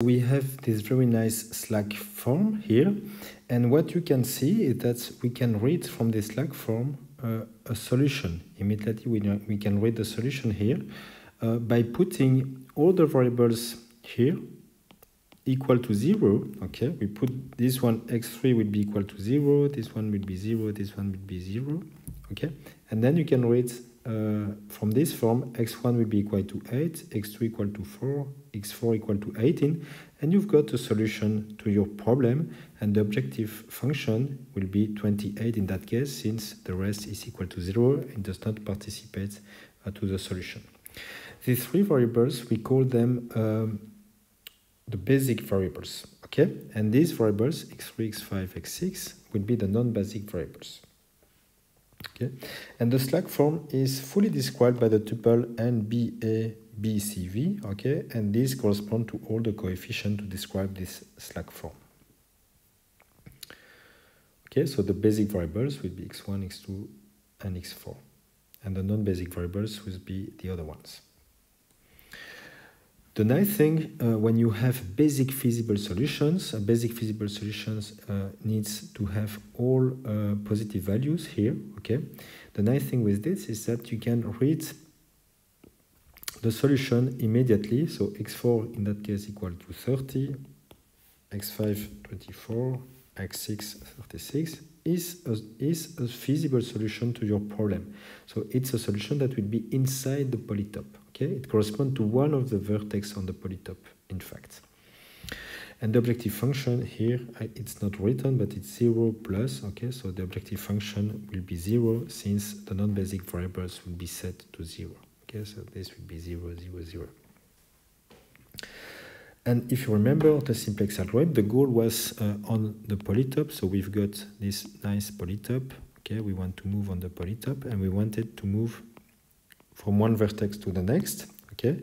We have this very nice Slack form here, and what you can see is that we can read from the Slack form a solution. Immediately we can read the solution here by putting all the variables here equal to 0. Okay, we put this one, x3 will be equal to 0, this one will be 0, this one will be 0. Okay, and then you can read from this form, x1 will be equal to 8, x2 equal to 4, x4 equal to 18, and you've got a solution to your problem, and the objective function will be 28 in that case, since the rest is equal to 0 and does not participate to the solution. These three variables, we call them the basic variables, okay? And these variables, x3, x5, x6, will be the non-basic variables. Okay, and the Slack form is fully described by the tuple NBABCV, okay, and these correspond to all the coefficients to describe this Slack form. Okay, so the basic variables will be x1, x2, and x4, and the non-basic variables will be the other ones. The nice thing when you have basic feasible solutions, needs to have all positive values here, okay? The nice thing with this is that you can read the solution immediately. So x4 in that case equal to 30, x5 24, x6 36 is a feasible solution to your problem. So it's a solution that will be inside the polytope. Okay, it corresponds to one of the vertex on the polytope, in fact. And the objective function here, it's not written, but it's 0 plus, okay, so the objective function will be 0 since the non-basic variables will be set to 0. Okay, so this will be 0, 0, 0. And if you remember the simplex algorithm, the goal was on the polytope, so we've got this nice polytope, okay, we want to move on the polytope, and we wanted to move from one vertex to the next, okay?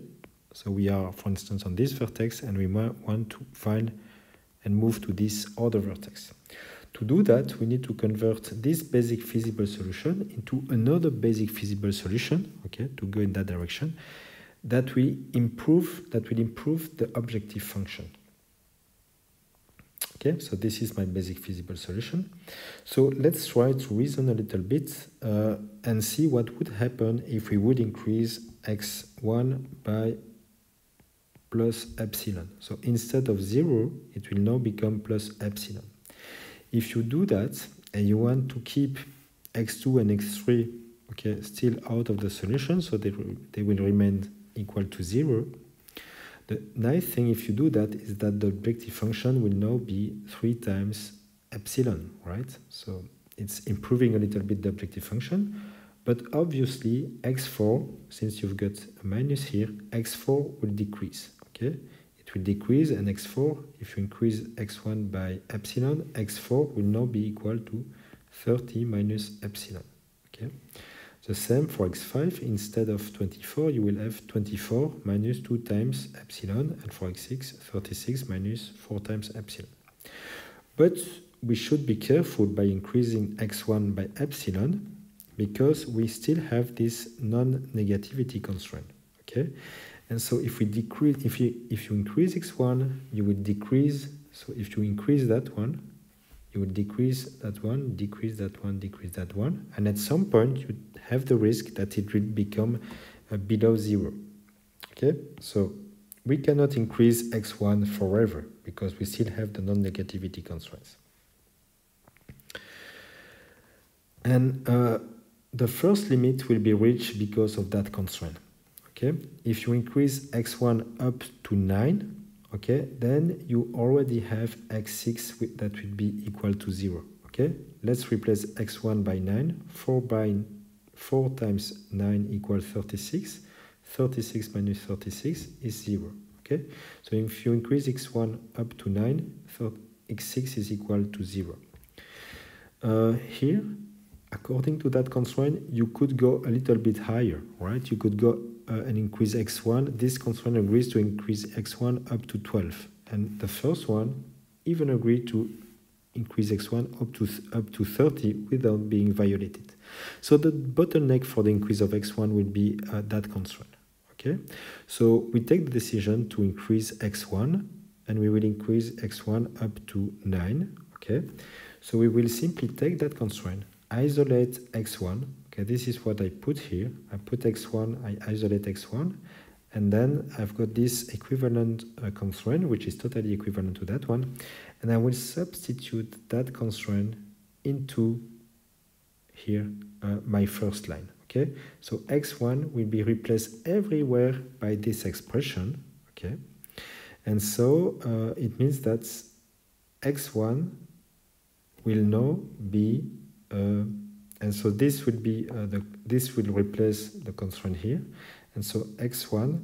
So we are, for instance, on this vertex, and we want to find and move to this other vertex. To do that, we need to convert this basic feasible solution into another basic feasible solution, okay, to go in that direction, that will improve the objective function. Okay, so this is my basic feasible solution. So let's try to reason a little bit and see what would happen if we would increase x1 by plus epsilon. So instead of 0, it will now become plus epsilon. If you do that and you want to keep x2 and x3, okay, still out of the solution, so they will remain equal to 0, the nice thing if you do that is that the objective function will now be 3 times epsilon, right? So it's improving a little bit the objective function, but obviously x4, since you've got a minus here, x4 will decrease, okay? It will decrease, and x4, if you increase x1 by epsilon, x4 will now be equal to 30 minus epsilon, okay? The same for x5, instead of 24, you will have 24 minus 2 times epsilon, and for x6, 36 minus 4 times epsilon. But we should be careful by increasing x1 by epsilon, because we still have this non-negativity constraint, okay? And so if we decrease, if you increase x1, you will decrease, so if you increase that one, you will decrease that one, decrease that one, decrease that one, and at some point you have the risk that it will become below 0. Okay, so we cannot increase x1 forever because we still have the non-negativity constraints. And the first limit will be reached because of that constraint. Okay, if you increase x1 up to 9, okay, then you already have x6 that will be equal to 0. Okay, let's replace x1 by 9. 4 times 9 equals 36. 36 minus 36 is 0. Okay, so if you increase x1 up to 9, x6 is equal to 0. Here, according to that constraint, you could go a little bit higher, right? You could go and increase x1. This constraint agrees to increase x1 up to 12, and the first one even agreed to increase x1 up to 30 without being violated. So the bottleneck for the increase of x1 will be that constraint. Okay, so we take the decision to increase x1 and we will increase x1 up to 9, okay? So we will simply take that constraint, isolate x1, okay, this is what I put here. I put x1, I isolate x1, and then I've got this equivalent constraint, which is totally equivalent to that one, and I will substitute that constraint into here, my first line, okay? So x1 will be replaced everywhere by this expression, okay? And so it means that x1 will now be, and so this will be, this will replace the constraint here, and so x1,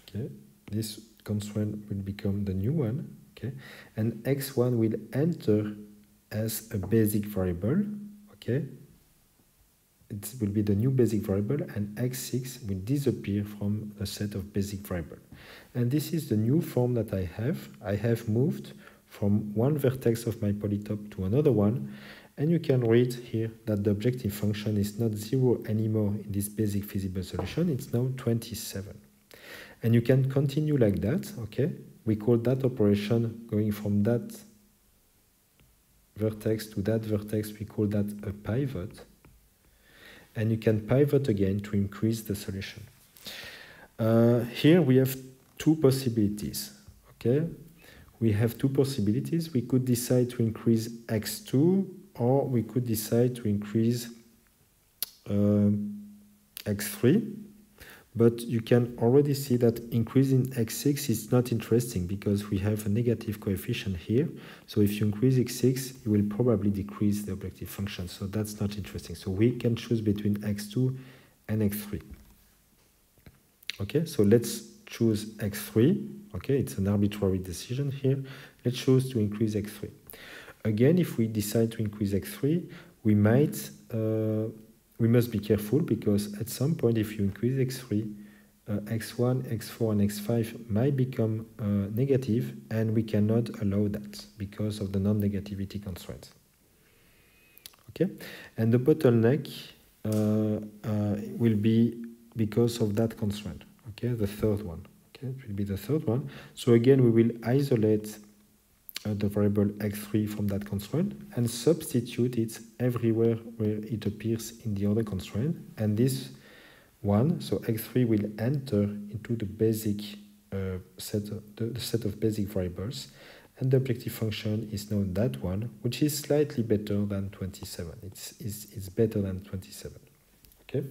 okay, this constraint will become the new one, okay, and x1 will enter as a basic variable, okay, it will be the new basic variable, and x6 will disappear from a set of basic variables. And this is the new form that I have. I have moved from one vertex of my polytope to another one, and you can read here that the objective function is not 0 anymore in this basic feasible solution, it's now 27. And you can continue like that, okay? We call that operation going from that vertex to that vertex, we call that a pivot. And you can pivot again to increase the solution. Here we have two possibilities, okay? We have two possibilities. We could decide to increase x2, or we could decide to increase x3. But you can already see that increasing x6 is not interesting because we have a negative coefficient here. So if you increase x6, you will probably decrease the objective function. So that's not interesting. So we can choose between x2 and x3. Okay, so let's choose x3. Okay, it's an arbitrary decision here. Let's choose to increase x3. Again, if we decide to increase x3, we might... we must be careful because at some point, if you increase x3, x1, x4, and x5 might become negative, and we cannot allow that because of the non-negativity constraints. Okay, and the bottleneck will be because of that constraint. Okay, the third one. Okay, it will be the third one. So again, we will isolate the variable x3 from that constraint and substitute it everywhere where it appears in the other constraint. And this one, so x3 will enter into the basic set of basic variables, and the objective function is now that one, which is slightly better than 27. It's better than 27. Okay.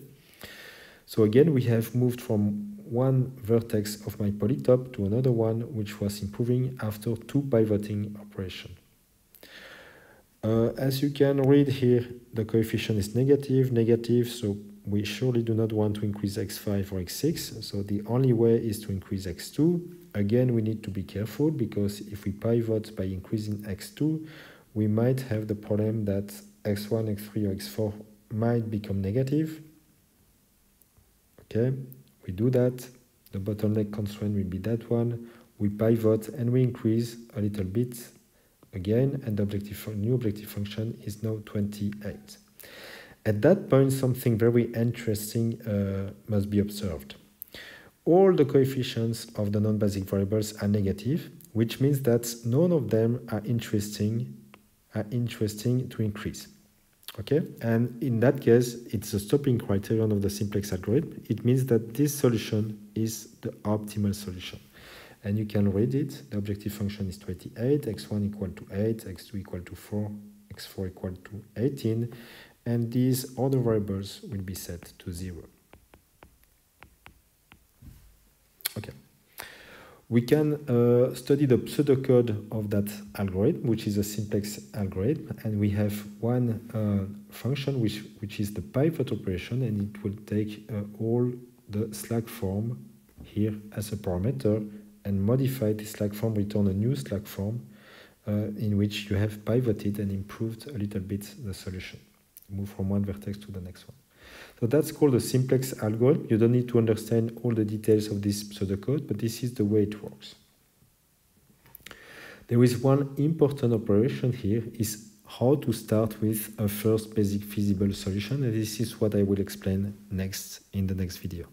So again, we have moved from one vertex of my polytope to another one, which was improving after two pivoting operations. As you can read here, the coefficient is negative, so we surely do not want to increase x5 or x6, so the only way is to increase x2. Again, we need to be careful, because if we pivot by increasing x2, we might have the problem that x1, x3, or x4 might become negative. Okay, we do that, the bottleneck constraint will be that one, we pivot and we increase a little bit again, and the new objective function is now 28. At that point, something very interesting must be observed. All the coefficients of the non-basic variables are negative, which means that none of them are interesting to increase. Okay, and in that case, it's a stopping criterion of the simplex algorithm. It means that this solution is the optimal solution. And you can read it. The objective function is 28, x1 equal to 8, x2 equal to 4, x4 equal to 18, and these other variables will be set to 0. Okay. We can study the pseudocode of that algorithm, which is a simplex algorithm, and we have one function which is the pivot operation, and it will take all the slack form here as a parameter and modify the slack form, return a new slack form in which you have pivoted and improved a little bit the solution. Move from one vertex to the next one. So that's called a simplex algorithm. You don't need to understand all the details of this pseudocode, but this is the way it works. There is one important operation here, is how to start with a first basic feasible solution, and this is what I will explain next in the next video.